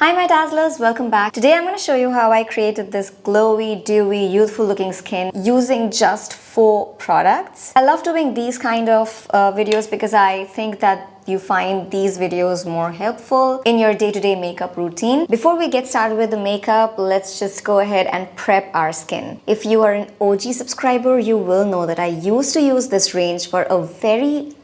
Hi my dazzlers, welcome back. Today I'm going to show you how I created this glowy, dewy, youthful looking skin using just 4 products. I love doing these kind of videos because I think that you find these videos more helpful in your day-to-day makeup routine. Before we get started with the makeup, let's just go ahead and prep our skin. If you are an OG subscriber, you will know that I used to use this range for a very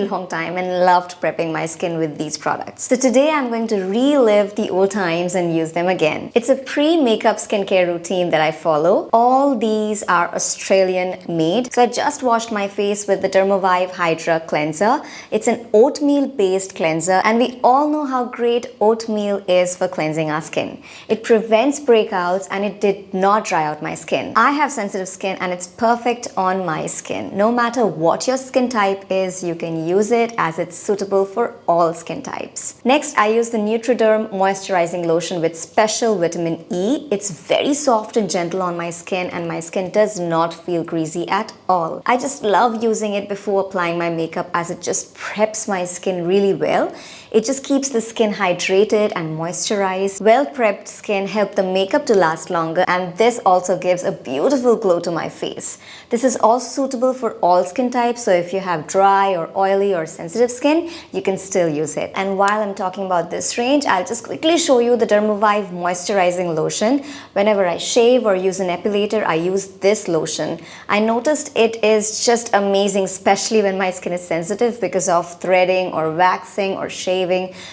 long time and loved prepping my skin with these products. So today I'm going to relive the old times and use them again. It's a pre-makeup skincare routine that I follow. All these are Australian made. So I just washed my face with the Dermavive Hydra Cleanser. It's an oatmeal based cleanser, and we all know how great oatmeal is for cleansing our skin. It prevents breakouts and it did not dry out my skin. I have sensitive skin and it's perfect on my skin. No matter what your skin type is, you can use it as it's suitable for all skin types. Next, I use the Nutriderm moisturizing lotion with special vitamin E. It's very soft and gentle on my skin and my skin does not feel greasy at all. I just love using it before applying my makeup as it just preps my skin really well. It just keeps the skin hydrated and moisturized. Well prepped skin help the makeup to last longer, and this also gives a beautiful glow to my face. This is also suitable for all skin types, so if you have dry or oily or sensitive skin, you can still use it. And while I'm talking about this range, I'll just quickly show you the Dermavive moisturizing lotion. Whenever I shave or use an epilator, I use this lotion. I noticed it is just amazing, especially when my skin is sensitive because of threading or waxing or shaving.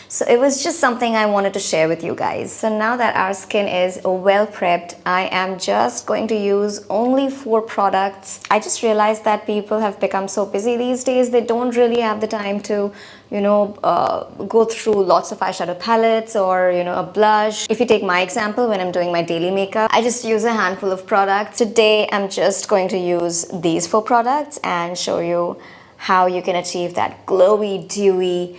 So it was just something I wanted to share with you guys. So now that our skin is well prepped, I am just going to use only 4 products. I just realized that people have become so busy these days, they don't really have the time to go through lots of eyeshadow palettes or a blush. If you take my example, when I'm doing my daily makeup, I just use a handful of products. Today I'm just going to use these 4 products and show you how you can achieve that glowy, dewy,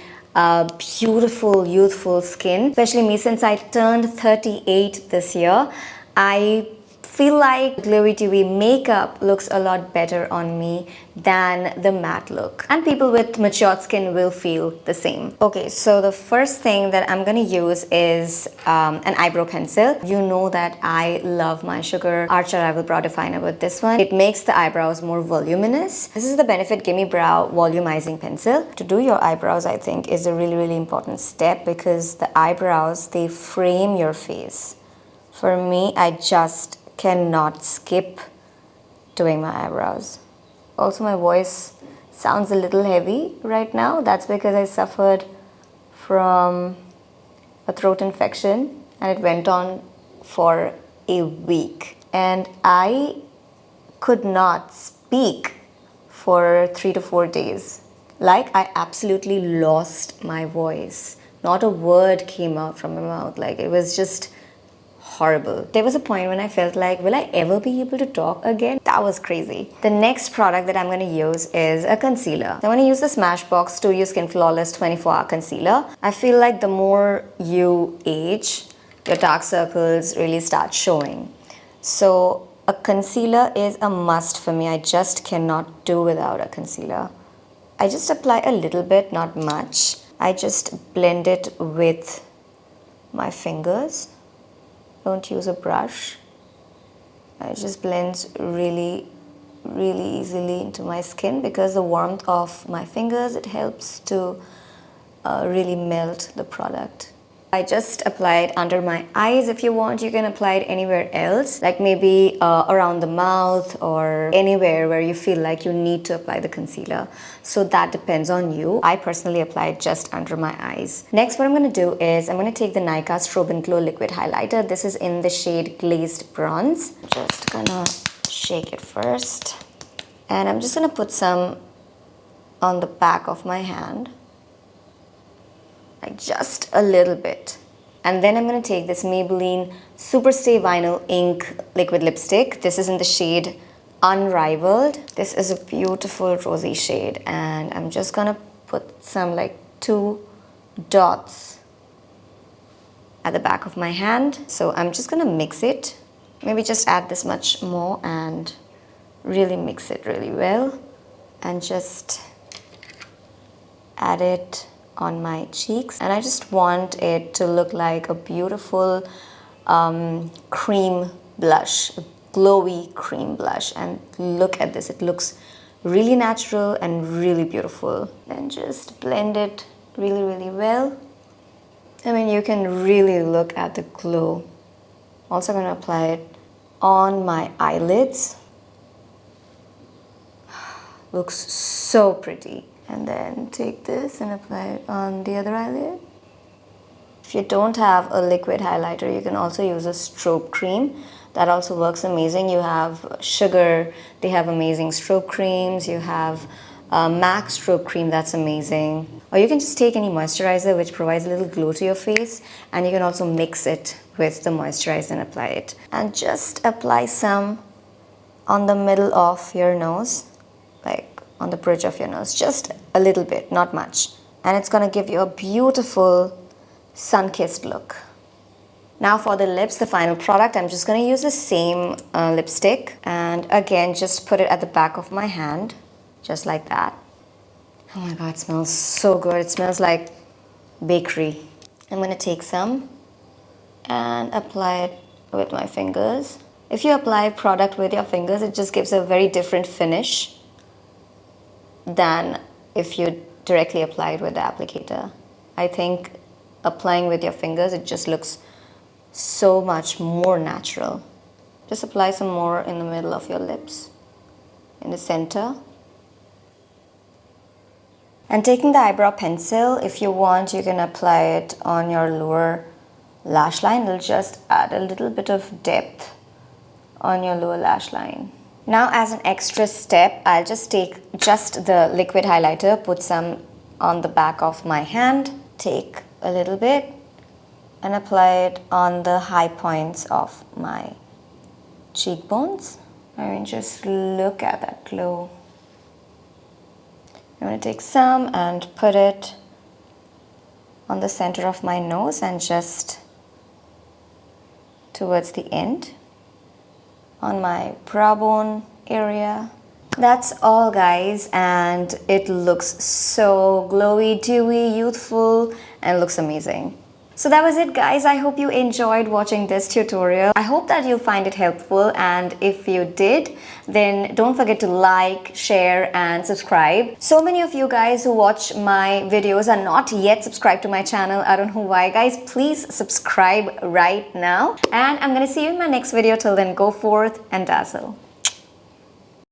beautiful, youthful skin. Especially me, since I turned 38 this year, I feel like glowy dewy makeup looks a lot better on me than the matte look, and people with matured skin will feel the same. Okay, so the first thing that I'm gonna use is an eyebrow pencil. You know that I love my Sugar Arch Unrivaled Brow Definer with this one. It makes the eyebrows more voluminous. This is the Benefit Gimme Brow Volumizing Pencil. To do your eyebrows, I think, is a really important step because the eyebrows, they frame your face. For me, I just cannot skip doing my eyebrows. Also, my voice sounds a little heavy right now. That's because I suffered from a throat infection and it went on for a week. And I could not speak for 3 to 4 days. Like, I absolutely lost my voice. Not a word came out from my mouth. Like, it was just horrible. There was a point when I felt like, will I ever be able to talk again? That was crazy. The next product that I'm going to use is a concealer. I'm going to use the Smashbox Studio Skin Flawless 24-hour concealer. I feel like the more you age, your dark circles really start showing. So a concealer is a must for me. I just cannot do without a concealer. I just apply a little bit, not much. I just blend it with my fingers. Don't use a brush. It just blends really easily into my skin because the warmth of my fingers, it helps to really melt the product. I just apply it under my eyes. If you want, you can apply it anywhere else, like maybe around the mouth or anywhere where you feel like you need to apply the concealer. So that depends on you. I personally apply it just under my eyes. Next, what I'm going to do is I'm going to take the Nykaa Strobe & Glow Liquid Highlighter. This is in the shade Glazed Bronze. Just gonna shake it first. And I'm just going to put some on the back of my hand. Like just a little bit. And then I'm going to take this Maybelline Superstay Vinyl Ink Liquid Lipstick. This is in the shade Unrivaled. This is a beautiful rosy shade, and I'm just going to put some like 2 dots at the back of my hand. So I'm just going to mix it. Maybe just add this much more and really mix it really well. And just add it on my cheeks, and I just want it to look like a beautiful cream blush, a glowy cream blush. And look at this, it looks really natural and really beautiful. And just blend it really well. I mean, you can really look at the glow. Also going to apply it on my eyelids. Looks so pretty. And then take this and apply it on the other eyelid. If you don't have a liquid highlighter, you can also use a strobe cream. That also works amazing. You have Sugar, they have amazing strobe creams. You have MAC strobe cream, that's amazing. Or you can just take any moisturizer which provides a little glow to your face, and you can also mix it with the moisturizer and apply it. And just apply some on the middle of your nose, like on the bridge of your nose, just a little bit, not much. And it's gonna give you a beautiful sun-kissed look. Now for the lips, the final product, I'm just gonna use the same lipstick, and again just put it at the back of my hand, just like that. Oh my god, it smells so good. It smells like bakery. I'm gonna take some and apply it with my fingers. If you apply product with your fingers, it just gives a very different finish than if you directly apply it with the applicator. I think applying with your fingers, it just looks so much more natural. Just apply some more in the middle of your lips, in the center. And taking the eyebrow pencil, if you want, you can apply it on your lower lash line. It'll just add a little bit of depth on your lower lash line. Now as an extra step, I'll just take just the liquid highlighter, put some on the back of my hand, take a little bit and apply it on the high points of my cheekbones. I mean, just look at that glow. I'm going to take some and put it on the center of my nose and just towards the end on my brow bone area. That's all, guys, and it looks so glowy, dewy, youthful, and looks amazing. So that was it, guys. I hope you enjoyed watching this tutorial. I hope that you'll find it helpful, and if you did, then don't forget to like, share and subscribe. So many of you guys who watch my videos are not yet subscribed to my channel. I don't know why, guys. Please subscribe right now, and I'm gonna see you in my next video. Till then, go forth and dazzle.